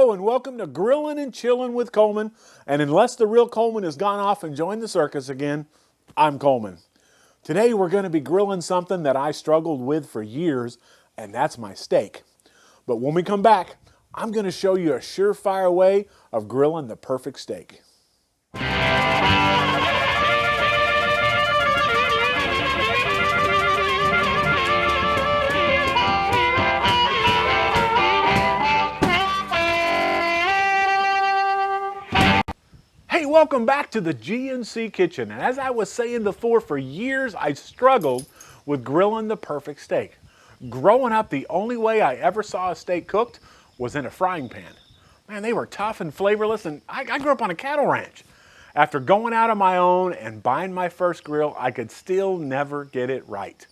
Hello and welcome to Grillin' and Chillin' with Coleman. And unless the real Coleman has gone off and joined the circus again, I'm Coleman. Today we're going to be grilling something that I struggled with for years, and that's my steak. But when we come back, I'm going to show you a surefire way of grilling the perfect steak. Hey, welcome back to the GNC Kitchen. And as I was saying before, for years I struggled with grilling the perfect steak. Growing up, the only way I ever saw a steak cooked was in a frying pan. Man, they were tough and flavorless, and I grew up on a cattle ranch. After going out on my own and buying my first grill, I could still never get it right.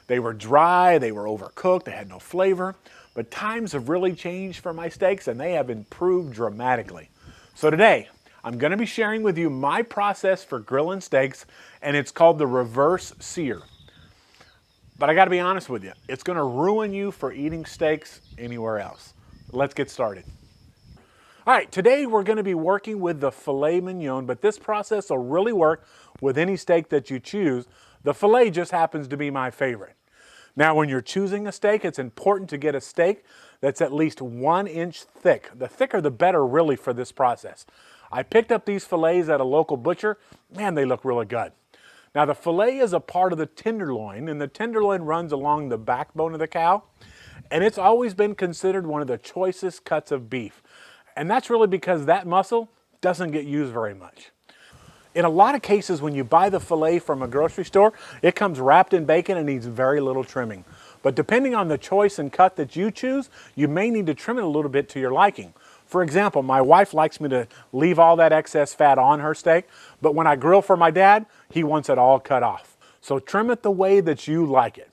They were dry, they were overcooked, they had no flavor, but times have really changed for my steaks and they have improved dramatically. So today, I'm going to be sharing with you my process for grilling steaks, and it's called the reverse sear. But I got to be honest with you, it's going to ruin you for eating steaks anywhere else. Let's get started. All right, today we're going to be working with the Filet Mignon, but this process will really work with any steak that you choose. The filet just happens to be my favorite. Now, when you're choosing a steak, it's important to get a steak that's at least 1 inch thick. The thicker the better, really, for this process. I picked up these fillets at a local butcher. Man, they look really good. Now, the fillet is a part of the tenderloin, and the tenderloin runs along the backbone of the cow, and it's always been considered one of the choicest cuts of beef. And that's really because that muscle doesn't get used very much. In a lot of cases, when you buy the filet from a grocery store, it comes wrapped in bacon and needs very little trimming. But depending on the choice and cut that you choose, you may need to trim it a little bit to your liking. For example, my wife likes me to leave all that excess fat on her steak, but when I grill for my dad, he wants it all cut off. So trim it the way that you like it.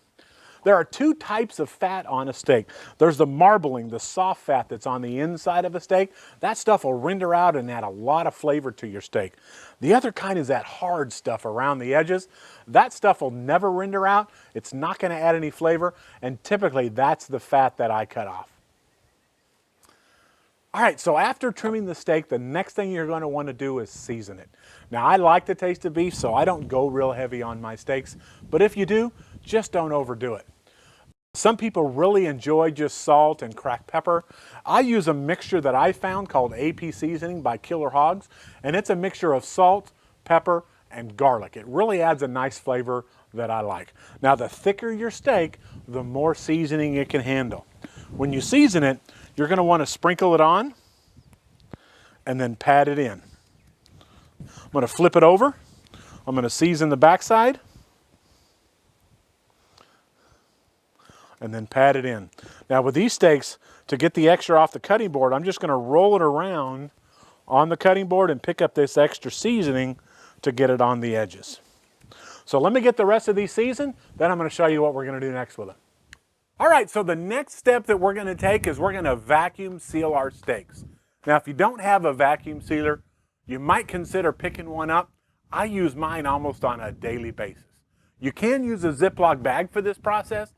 There are two types of fat on a steak. There's the marbling, the soft fat that's on the inside of a steak. That stuff will render out and add a lot of flavor to your steak. The other kind is that hard stuff around the edges. That stuff will never render out. It's not going to add any flavor, and typically that's the fat that I cut off. All right, so after trimming the steak, the next thing you're going to want to do is season it. Now, I like the taste of beef, so I don't go real heavy on my steaks, but if you do, just don't overdo it. Some people really enjoy just salt and cracked pepper. I use a mixture that I found called AP Seasoning by Killer Hogs, and it's a mixture of salt, pepper, and garlic. It really adds a nice flavor that I like. Now, the thicker your steak, the more seasoning it can handle. When you season it, you're going to want to sprinkle it on and then pat it in. I'm going to flip it over. I'm going to season the backside and then pat it in. Now with these steaks, to get the extra off the cutting board, I'm just going to roll it around on the cutting board and pick up this extra seasoning to get it on the edges. So let me get the rest of these seasoned, then I'm going to show you what we're going to do next with it. All right, so the next step that we're going to take is we're going to vacuum seal our steaks. Now, if you don't have a vacuum sealer, you might consider picking one up. I use mine almost on a daily basis. You can use a Ziploc bag for this process.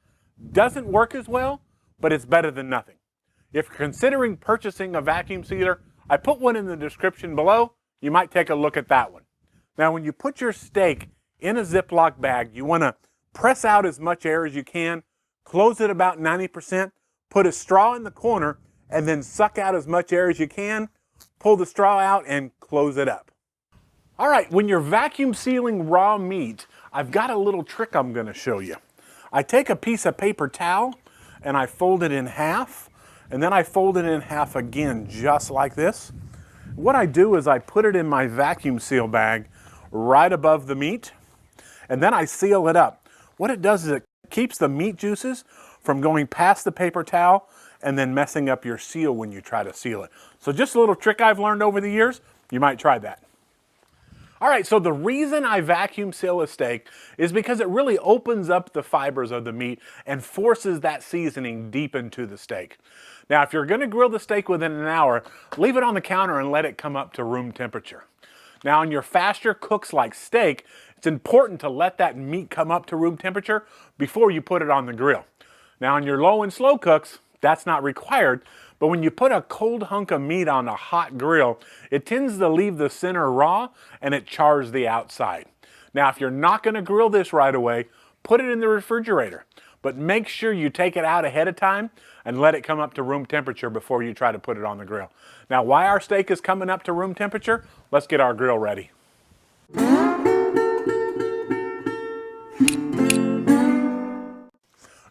Doesn't work as well, but it's better than nothing. If you're considering purchasing a vacuum sealer, I put one in the description below. You might take a look at that one. Now, when you put your steak in a Ziploc bag, you want to press out as much air as you can. Close it about 90%, put a straw in the corner, and then suck out as much air as you can, pull the straw out, and close it up. All right, when you're vacuum sealing raw meat, I've got a little trick I'm going to show you. I take a piece of paper towel, and I fold it in half, and then I fold it in half again, just like this. What I do is I put it in my vacuum seal bag right above the meat, and then I seal it up. What it does is it keeps the meat juices from going past the paper towel and then messing up your seal when you try to seal it. So just a little trick I've learned over the years. You might try that. All right, so the reason I vacuum seal a steak is because it really opens up the fibers of the meat and forces that seasoning deep into the steak. Now, if you're going to grill the steak within an hour, leave it on the counter and let it come up to room temperature. Now, on your faster cooks like steak, it's important to let that meat come up to room temperature before you put it on the grill. Now, on your low and slow cooks, that's not required, But when you put a cold hunk of meat on a hot grill, it tends to leave the center raw and it chars the outside. Now, if you're not going to grill this right away, put it in the refrigerator. But make sure you take it out ahead of time and let it come up to room temperature before you try to put it on the grill. Now, while our steak is coming up to room temperature, let's get our grill ready.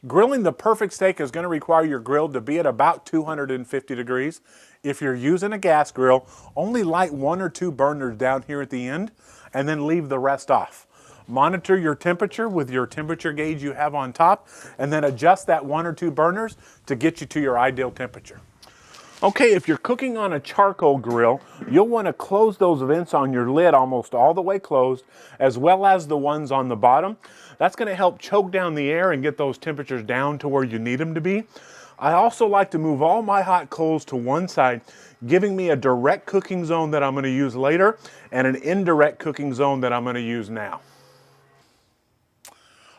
Grilling the perfect steak is going to require your grill to be at about 250 degrees. If you're using a gas grill, only light 1 or 2 burners down here at the end and then leave the rest off. Monitor your temperature with your temperature gauge you have on top and then adjust that 1 or 2 burners to get you to your ideal temperature. Okay, if you're cooking on a charcoal grill, you'll want to close those vents on your lid almost all the way closed, as well as the ones on the bottom. That's going to help choke down the air and get those temperatures down to where you need them to be. I also like to move all my hot coals to one side, giving me a direct cooking zone that I'm going to use later and an indirect cooking zone that I'm going to use now.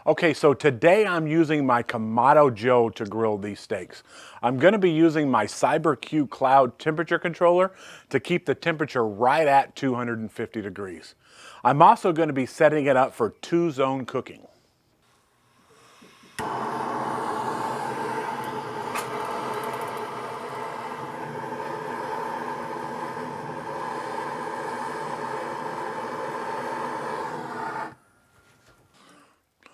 Okay, so today I'm using my Kamado Joe to grill these steaks. I'm going to be using my CyberQ Cloud temperature controller to keep the temperature right at 250 degrees. I'm also going to be setting it up for 2-zone cooking.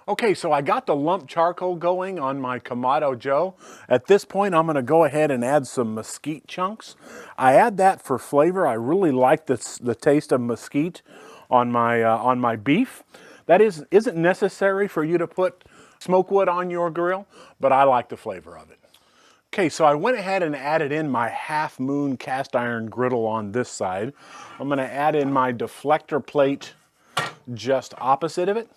Okay, so I got the lump charcoal going on my Kamado Joe. At this point, I'm going to go ahead and add some mesquite chunks. I add that for flavor. I really like the taste of mesquite on my beef. That isn't necessary for you to put smoke wood on your grill, but I like the flavor of it. Okay, so I went ahead and added in my Half Moon cast iron griddle on this side. I'm going to add in my deflector plate just opposite of it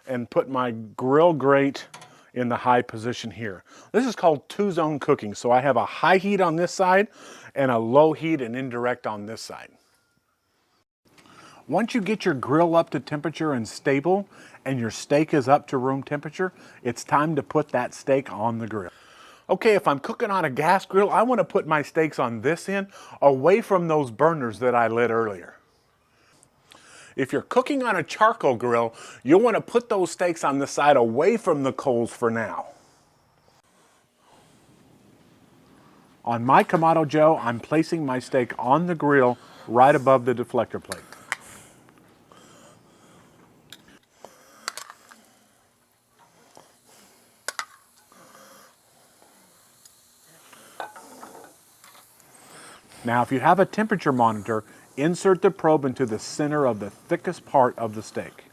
and put my grill grate in the high position here. This is called 2-zone cooking. So I have a high heat on this side and a low heat and indirect on this side. Once you get your grill up to temperature and stable and your steak is up to room temperature, it's time to put that steak on the grill. Okay, if I'm cooking on a gas grill, I want to put my steaks on this end away from those burners that I lit earlier. If you're cooking on a charcoal grill, you'll want to put those steaks on the side away from the coals for now. On my Kamado Joe, I'm placing my steak on the grill right above the deflector plate. Now, if you have a temperature monitor, insert the probe into the center of the thickest part of the steak.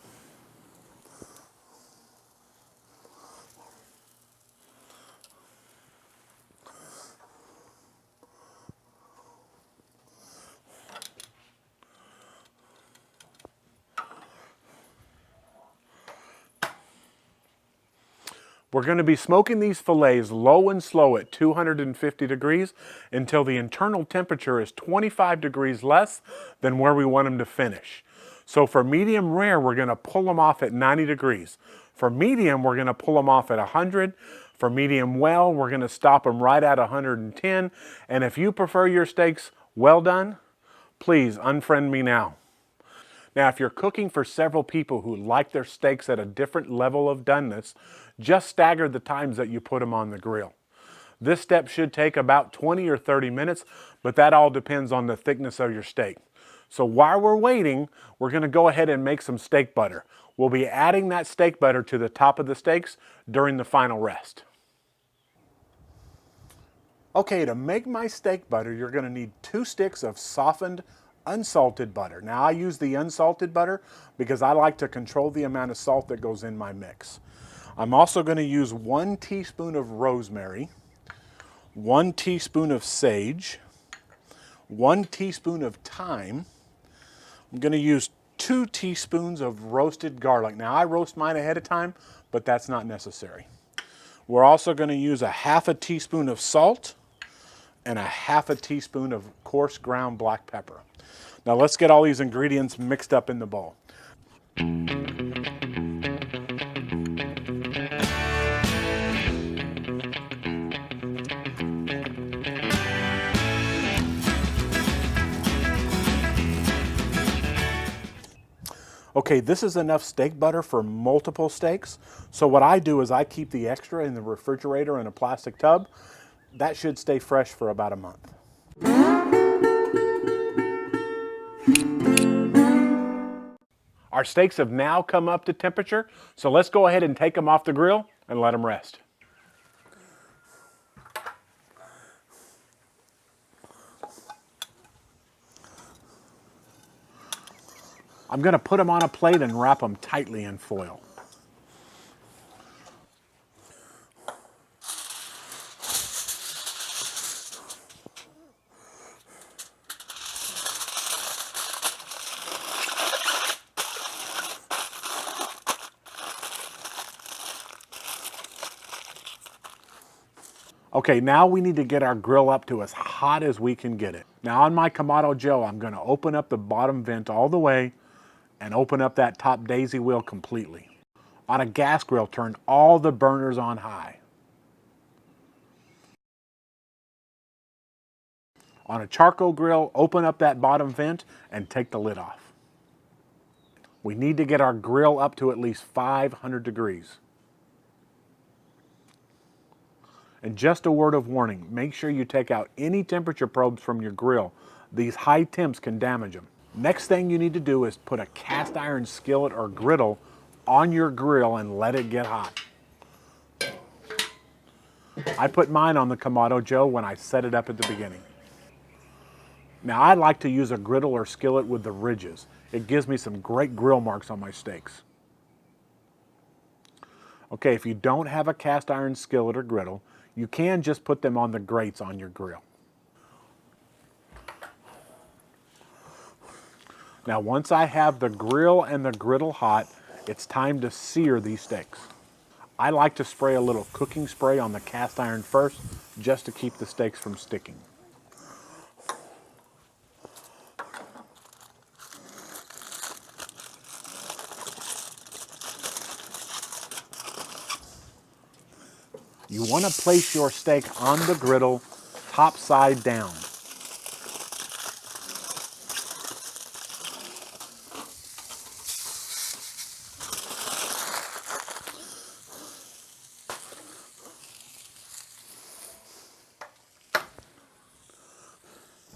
We're going to be smoking these fillets low and slow at 250 degrees until the internal temperature is 25 degrees less than where we want them to finish. So for medium rare, we're going to pull them off at 90 degrees. For medium, we're going to pull them off at 100. For medium well, we're going to stop them right at 110. And if you prefer your steaks well done, please unfriend me now. Now, if you're cooking for several people who like their steaks at a different level of doneness, just stagger the times that you put them on the grill. This step should take about 20 or 30 minutes, but that all depends on the thickness of your steak. So while we're waiting, we're going to go ahead and make some steak butter. We'll be adding that steak butter to the top of the steaks during the final rest. Okay, to make my steak butter, you're going to need 2 sticks of softened unsalted butter. Now, I use the unsalted butter because I like to control the amount of salt that goes in my mix. I'm also going to use 1 teaspoon of rosemary, 1 teaspoon of sage, 1 teaspoon of thyme. I'm going to use 2 teaspoons of roasted garlic. Now, I roast mine ahead of time, but that's not necessary. We're also going to use a 1/2 teaspoon of salt and a 1/2 teaspoon of coarse ground black pepper. Now let's get all these ingredients mixed up in the bowl. Okay, this is enough steak butter for multiple steaks. So what I do is I keep the extra in the refrigerator in a plastic tub. That should stay fresh for about a month. Our steaks have now come up to temperature, so let's go ahead and take them off the grill and let them rest. I'm going to put them on a plate and wrap them tightly in foil. Okay, now we need to get our grill up to as hot as we can get it. Now on my Kamado Joe, I'm going to open up the bottom vent all the way and open up that top daisy wheel completely. On a gas grill, turn all the burners on high. On a charcoal grill, open up that bottom vent and take the lid off. We need to get our grill up to at least 500 degrees. And just a word of warning, make sure you take out any temperature probes from your grill. These high temps can damage them. Next thing you need to do is put a cast iron skillet or griddle on your grill and let it get hot. I put mine on the Kamado Joe when I set it up at the beginning. Now I like to use a griddle or skillet with the ridges. It gives me some great grill marks on my steaks. Okay, if you don't have a cast iron skillet or griddle, you can just put them on the grates on your grill. Now once I have the grill and the griddle hot, it's time to sear these steaks. I like to spray a little cooking spray on the cast iron first, just to keep the steaks from sticking. You want to place your steak on the griddle, top side down.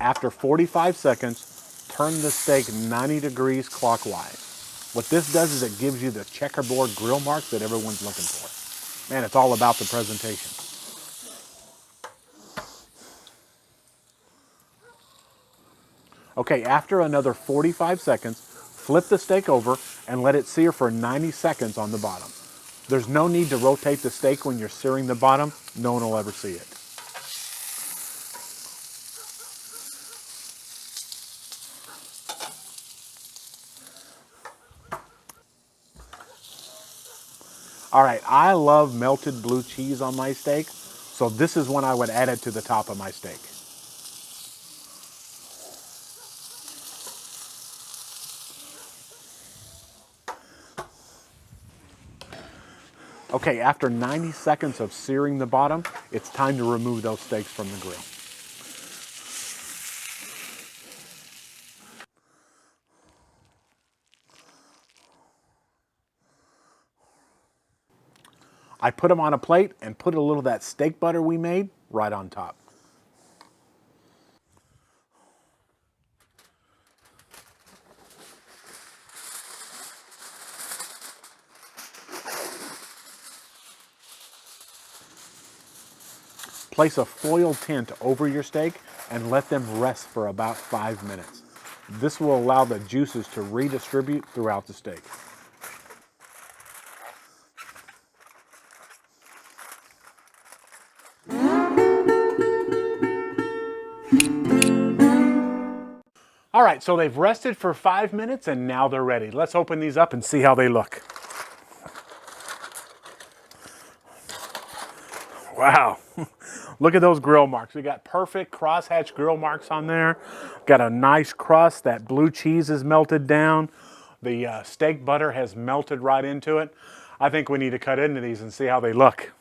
After 45 seconds, turn the steak 90 degrees clockwise. What this does is it gives you the checkerboard grill mark that everyone's looking for. Man, it's all about the presentation. Okay, after another 45 seconds, flip the steak over and let it sear for 90 seconds on the bottom. There's no need to rotate the steak when you're searing the bottom. No one will ever see it. All right, I love melted blue cheese on my steak, so this is when I would add it to the top of my steak. Okay, after 90 seconds of searing the bottom, it's time to remove those steaks from the grill. I put them on a plate and put a little of that steak butter we made right on top. Place a foil tint over your steak and let them rest for about 5 minutes. This will allow the juices to redistribute throughout the steak. All right, so they've rested for 5 minutes and now they're ready. Let's open these up and see how they look. Wow, look at those grill marks. We got perfect crosshatch grill marks on there. Got a nice crust. That blue cheese is melted down. The steak butter has melted right into it. I think we need to cut into these and see how they look.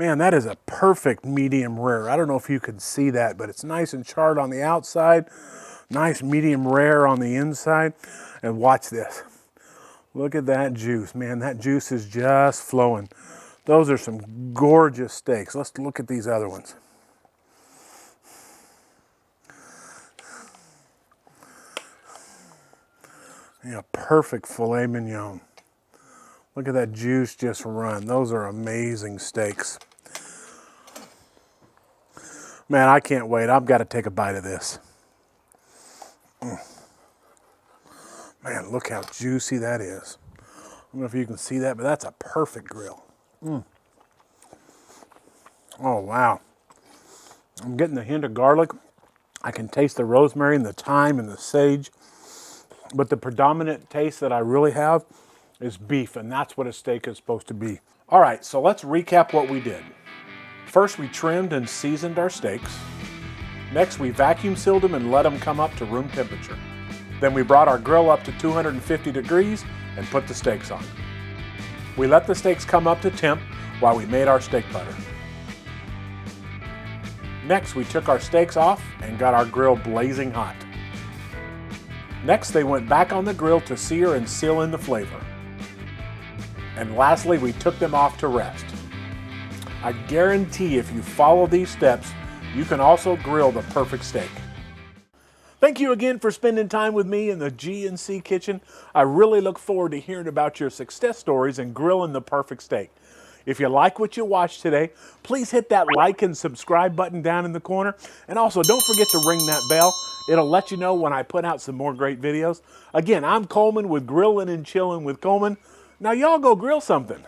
Man, that is a perfect medium rare. I don't know if you can see that, but it's nice and charred on the outside, nice medium rare on the inside. And watch this. Look at that juice, man. That juice is just flowing. Those are some gorgeous steaks. Let's look at these other ones. Yeah, perfect filet mignon. Look at that juice just run. Those are amazing steaks. Man, I can't wait. I've got to take a bite of this. Man, look how juicy that is. I don't know if you can see that, but that's a perfect grill. Oh, wow. I'm getting the hint of garlic. I can taste the rosemary and the thyme and the sage. But the predominant taste that I really have is beef, and that's what a steak is supposed to be. All right, so let's recap what we did. First, we trimmed and seasoned our steaks. Next, we vacuum sealed them and let them come up to room temperature. Then we brought our grill up to 250 degrees and put the steaks on. We let the steaks come up to temp while we made our steak butter. Next, we took our steaks off and got our grill blazing hot. Next, they went back on the grill to sear and seal in the flavor. And lastly, we took them off to rest. I guarantee if you follow these steps, you can also grill the perfect steak. Thank you again for spending time with me in the G&C kitchen. I really look forward to hearing about your success stories in grilling the perfect steak. If you like what you watched today, please hit that like and subscribe button down in the corner. And also, don't forget to ring that bell. It'll let you know when I put out some more great videos. Again, I'm Coleman with Grillin' and Chillin' with Coleman. Now y'all go grill something.